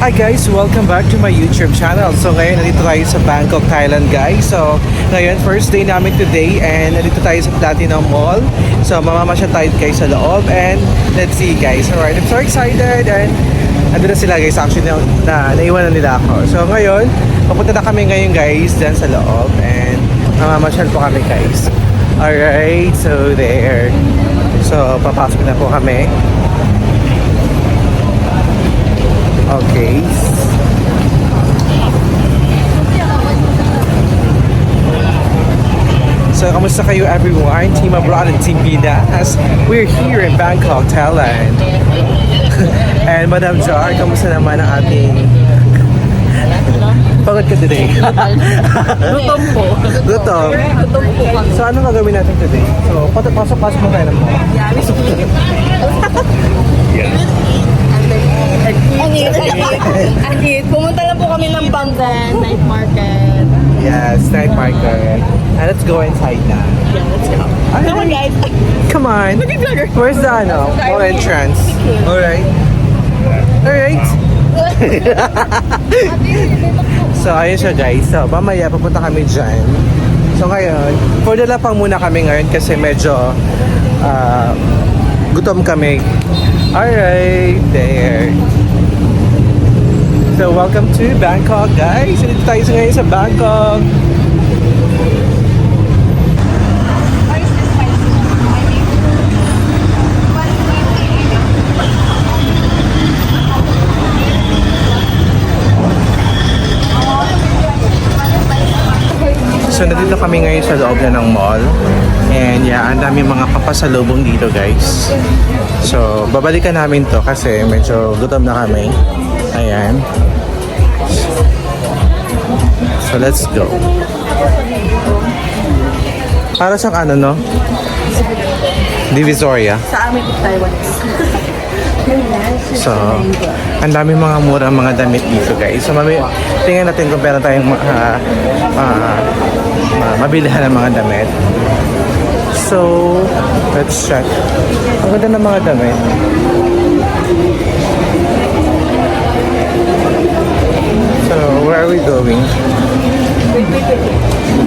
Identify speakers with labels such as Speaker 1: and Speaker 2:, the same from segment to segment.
Speaker 1: Hi guys! Welcome back to my YouTube channel. So ngayon nandito tayo sa Bangkok, Thailand guys. So ngayon first day namin today and nandito tayo sa Platinum Mall. So mamamasyal tayo guys sa loob and let's see guys. Alright, I'm so excited and nandito na sila guys. Actually naiwan na nila ako. So ngayon, papunta na kami ngayon guys dyan sa loob and mamamasyal po kami guys. Alright, so there. So papasok na po kami. Okay. So, kamusta kayo everyone? Team Abroad and Team Pinas. We're here in Bangkok, Thailand. And Madam Jar, kamusta naman ang ating... Pagod ka today?
Speaker 2: Gutom po.
Speaker 1: Gutom?
Speaker 2: Gutom po kami.
Speaker 1: So, anong gagawin natin today? So, pasok-pasok mo tayo ng mall.
Speaker 2: Agit, pumunta lang po kami ng Bangkok Night Market.
Speaker 1: Yes, night market. And let's go inside na.
Speaker 2: Yeah, let's go. Come on guys.
Speaker 1: Come on. Where's the mall entrance? Alright. Alright. So, ayun siya guys. So, mamaya papunta kami dyan. So, ngayon, for the lapang muna kami ngayon kasi medyo gutom kami. Alright, there. So, welcome to Bangkok guys. Dito tayo ngayon sa Bangkok. So, nandito kami ngayon sa loob na ng mall. And yeah, ang dami mga papasalubong dito guys. So, babalikan namin to kasi medyo gutom na kami. Ayan. So, let's go. Para sa ano, no? Divisoria.
Speaker 2: Sa amin po Taiwanese.
Speaker 1: So, ang dami mga murang mga damit dito guys. So, tingnan natin kung meron tayong mabilihan ng mga damit. So, let's check. Ang ganda ng mga damit. So, where are we going?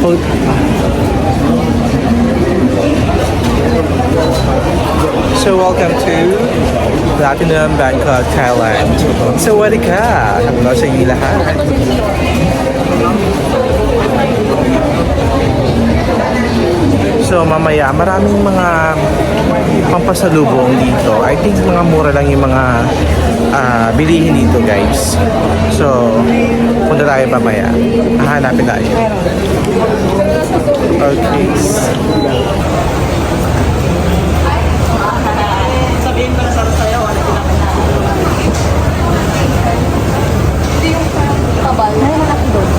Speaker 1: Food. So, welcome to Platinum Bangkok, Thailand. So, wadi ka? Hello sa inyo lahat. So, mamaya, maraming mga pampasalubong dito. I think mga mura lang yung mga bilihin dito, guys. So, punta tayo mamaya. Hahanapin tayo. Okay.
Speaker 2: Sabihin ko na sa sayo, ano hindi yung tabal. Ay, malaki doon.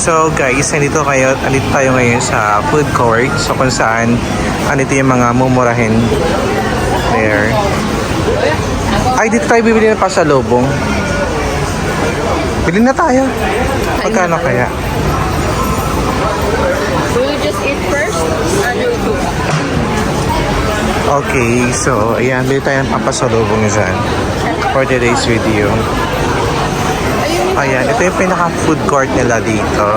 Speaker 1: So guys, nandito tayo ngayon sa food court. So kung saan, andito yung mga mumurahin. There. Ay, dito tayo bibili ng pasalubong. Bili na tayo. Pagkano kaya?
Speaker 2: Will you just eat first?
Speaker 1: Okay, so ayan, bili tayo ng papasalubong dyan for today's video. Ayan, ito yung pinaka-food court nila dito.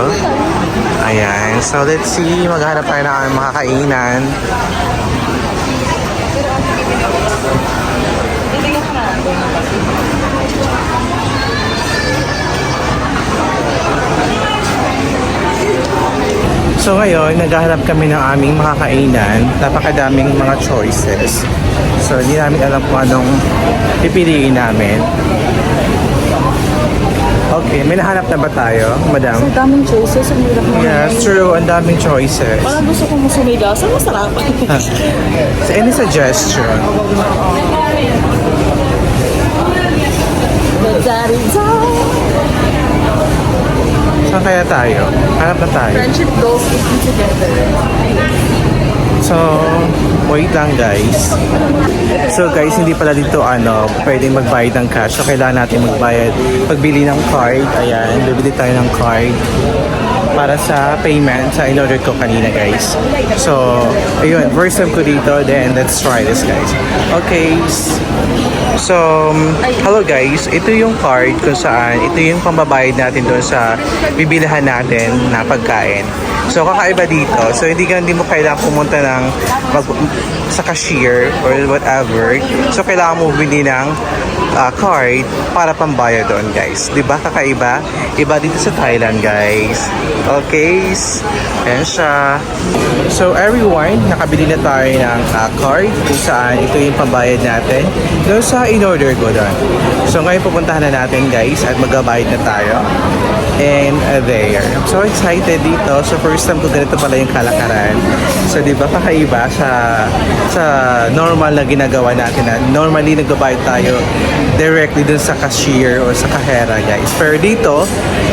Speaker 1: Ayan, so let's see, maghanap tayo ng mga kainan. So ngayon, naghahanap kami ng aming mga kainan. Napakadaming mga choices. So hindi namin alam kung anong pipiliin namin. Okay, may nahanap na ba tayo, madam?
Speaker 2: Ang daming choices, ang hirap na.
Speaker 1: Yes, true. Ang daming choices.
Speaker 2: Parang gusto kong sumigaw. Saan masarap?
Speaker 1: So, any suggestion?
Speaker 2: Dari-dari.
Speaker 1: Saan kaya tayo? Hanap na tayo.
Speaker 2: Friendship goals eating together.
Speaker 1: So, wait lang guys. So guys, hindi pala dito pwedeng magbayad ng cash. So kailangan natin magbayad. Pagbili ng card, ayan, bibili tayo ng card para sa payment sa in-order ko kanina guys. So, ayun, first time ko dito, then let's try this guys. Okay. So, hello guys, ito yung card kung saan, ito yung pambabayad natin doon sa bibilihan natin na pagkain. So, kakaiba dito. So, hindi mo kailangan pumunta sa cashier or whatever. So, kailangan mo bili ng card para pambayad doon, guys. Diba? Kakaiba? Iba dito sa Thailand, guys. Okay? Ayan siya. So, everyone, nakabili na tayo ng card kung saan ito yung pambayad natin doon sa in-order ko doon. So, ngayon pupuntahan na natin, guys, at magbabayad na tayo. And there. I'm so excited dito. So first time ko ganito pala yung kalakaran. So di ba kakaiba sa normal na ginagawa natin na normally nagbabayad tayo directly dun sa cashier o sa kahera guys. Pero dito,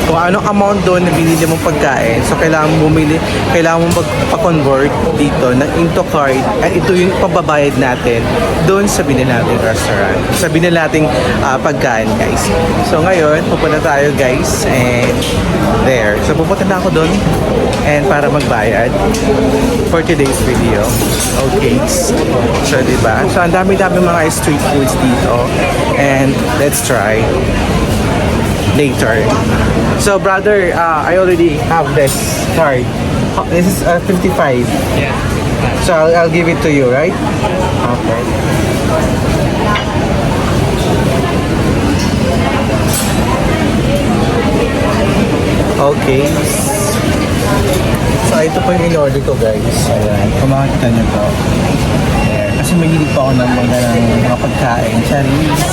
Speaker 1: kung anong amount doon na binili mong pagkain, so kailangan mong magpa-convert dito into card at ito yung pababayad natin doon sa binili natin restaurant. Sa binili nating pagkain guys. So ngayon, pupunta tayo guys and there. So pupunta na ako doon and para magbayad for today's video. Okay. So diba? So ang dami-dami mga street foods dito and let's try later. So brother, I already have this card. This is 55.
Speaker 3: Yeah.
Speaker 1: So I'll give it to you, right? Okay. Okay. So ito po yung in-order ko guys. Ayan. Kung makakita nyo to. Ayan. Kasi mahilig pa ako ng mga pagkain. Charis.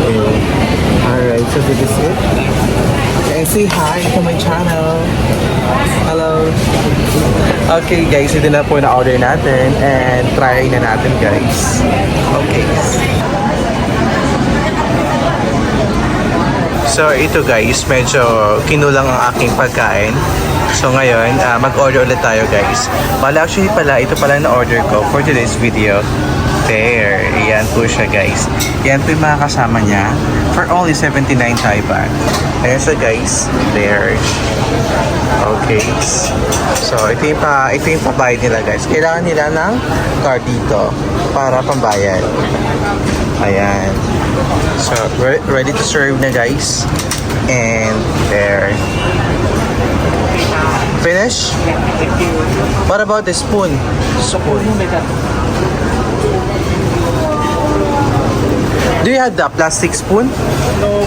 Speaker 1: Okay. Alright. So this is it. And say hi to my channel. Hello. Okay guys. Ito na po na-order natin. And try na natin guys. Okay. So ito guys, medyo kinulang ang aking pagkain. So ngayon, mag-order ulit tayo guys. Actually pala, ito pala na-order ko for today's video. There, yan po siya guys. Yan po yung mga kasama niya for only 79 Thai baht. Ayan siya guys, there. Okay. So ito yung pabayad nila guys. Kailangan nila ng card dito para pambayad. Ayan. So, ready to serve na guys. And there. Finish? What about the spoon? Spoon. Do you have the plastic spoon?
Speaker 3: No,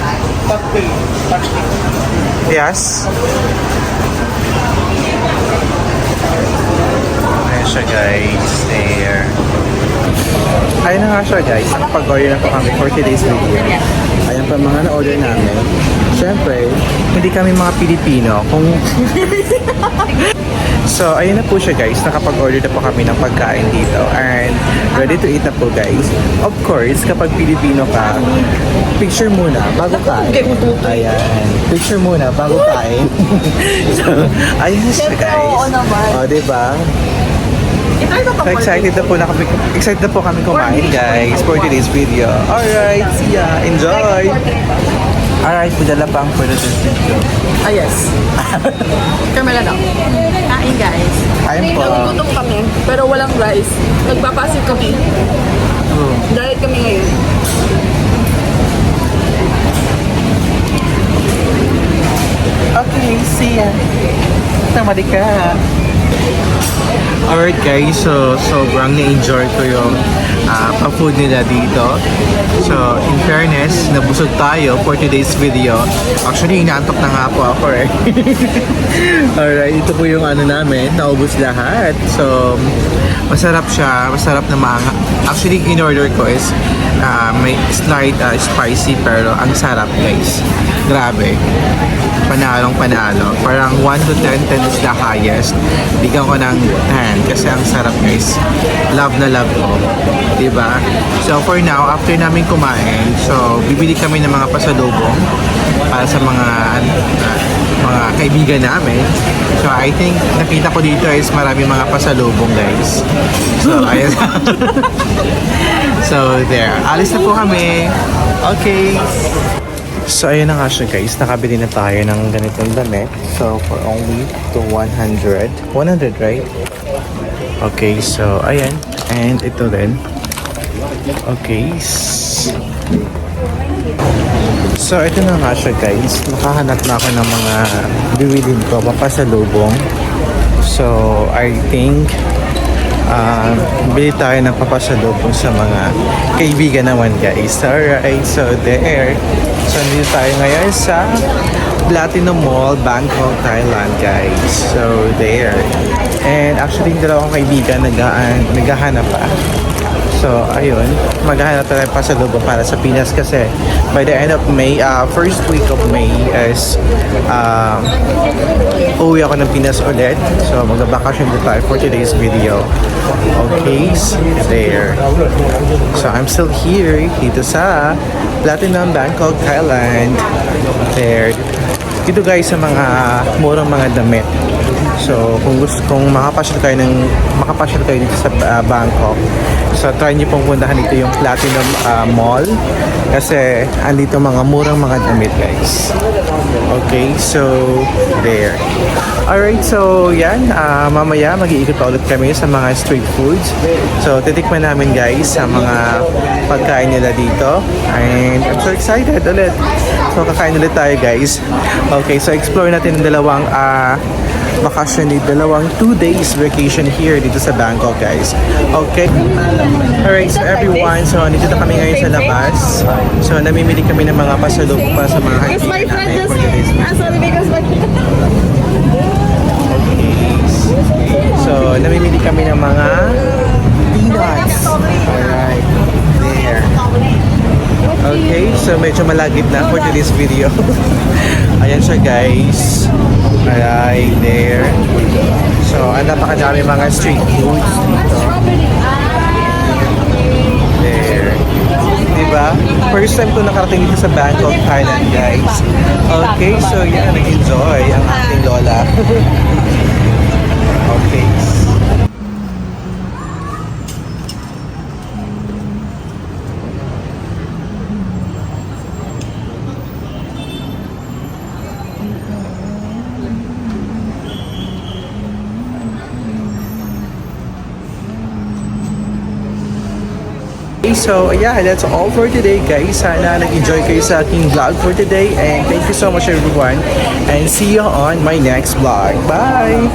Speaker 3: plastic.
Speaker 1: Yes. Ayan siya guys. There. Ayun na nga siya guys, nakapag-order na po kami for today's video. Ayan pa mga na-order namin. Siyempre, hindi kami mga Pilipino. So, ayun na po siya guys, nakapag-order na po kami ng pagkain dito. And ready to eat na po guys. Of course, kapag Pilipino ka, picture muna bago kain. Ayan, picture muna bago kain. So, ayun na siya guys.
Speaker 2: Oo naman.
Speaker 1: O, diba? So excited na po kami kumain guys for today's video. Alright, see ya. Enjoy! Alright, padala pa ang for today's video.
Speaker 2: Ah, yes. Carmela daw. Kain, guys.
Speaker 1: Kain po.
Speaker 2: Nagugutom kami, pero walang rice. Nagpapasit kami. Diet kami ngayon.
Speaker 1: Okay, see ya. Tamadi ka. Alright guys, so sobrang na-enjoy ko yung pa-food nila dito. So, in fairness, nabusog tayo for today's video. Actually, inaantok na nga po ako eh. Alright, ito po yung ano namin, naubos lahat. So, masarap siya, masarap na maanghang. Actually, in-order ko is may slight spicy pero ang sarap guys. Grabe. Panalong panalo. Parang 1 to 10, 10 is the highest. Bigyan ko ng 10 kasi ang sarap guys. Love na love ko. diba? So for now, after namin kumain, so bibili kami ng mga pasalubong para sa mga kaibigan namin. So I think nakita ko dito is marami mga pasalubong, guys. So ayun. So there. Alis na po kami. Okay. So ayun na nga siya, guys. Nakabili na tayo ng ganitong damit. So for only to 100. 100, right? Okay, so ayan. And ito din. Okay. So ito na nga siya, guys. Nakahanap na ako ng mga bibilin ko, papasalubong. So I think bili tayo ng papasalubong sa mga kaibigan naman, guys. Alright, so there. So nandito tayo ngayon sa Platinum Mall, Bangkok, Thailand, guys. So there. And actually, yung dalawang kaibigan naghahanap pa. So, ayun. Maghahanap tayo pa sa loob para sa Pinas kasi by the end of May, first week of May is uwi ako ng Pinas ulit. So, mag-vacation din tayo for today's video. Okay, so there. So, I'm still here dito sa Platinum Bangkok, Thailand. There. Dito, guys, sa mga murang mga damit. So, kung makapasyal kayo dito sa Bangkok, so try niyo pong puntahan dito yung Platinum Mall kasi andito mga murang mga damit, guys. Okay, so there. Alright, so yan, mamaya mag-iikot pa ulit kami sa mga street foods. So titikman namin, guys, sa mga pagkain nila dito. And I'm so excited ulit. So kakain ulit tayo, guys. Okay, so explore natin ang dalawang vacation dito, dalawang 2 days vacation here dito sa Bangkok, guys. Okay. Alright, so everyone, so nandito na kami ngayon sa labas. So namimili kami ng mga pasalubong para sa mga kaibigan namin for today's video. Okay. So namimili kami ng mga peanuts. Alright. There. Okay, so medyo malagip na for today's video. Ayan siya, guys. Alright, there. So, napakadami mga street foods dito. There. Diba? First time ko nakarating dito sa Bangkok, Thailand, guys. Okay, so yan, nag-enjoy ang ating lola. Okay. So yeah, that's all for today, guys. Sana nag-enjoy kayo sa aking vlog for today. And thank you so much, everyone. And see you on my next vlog. Bye!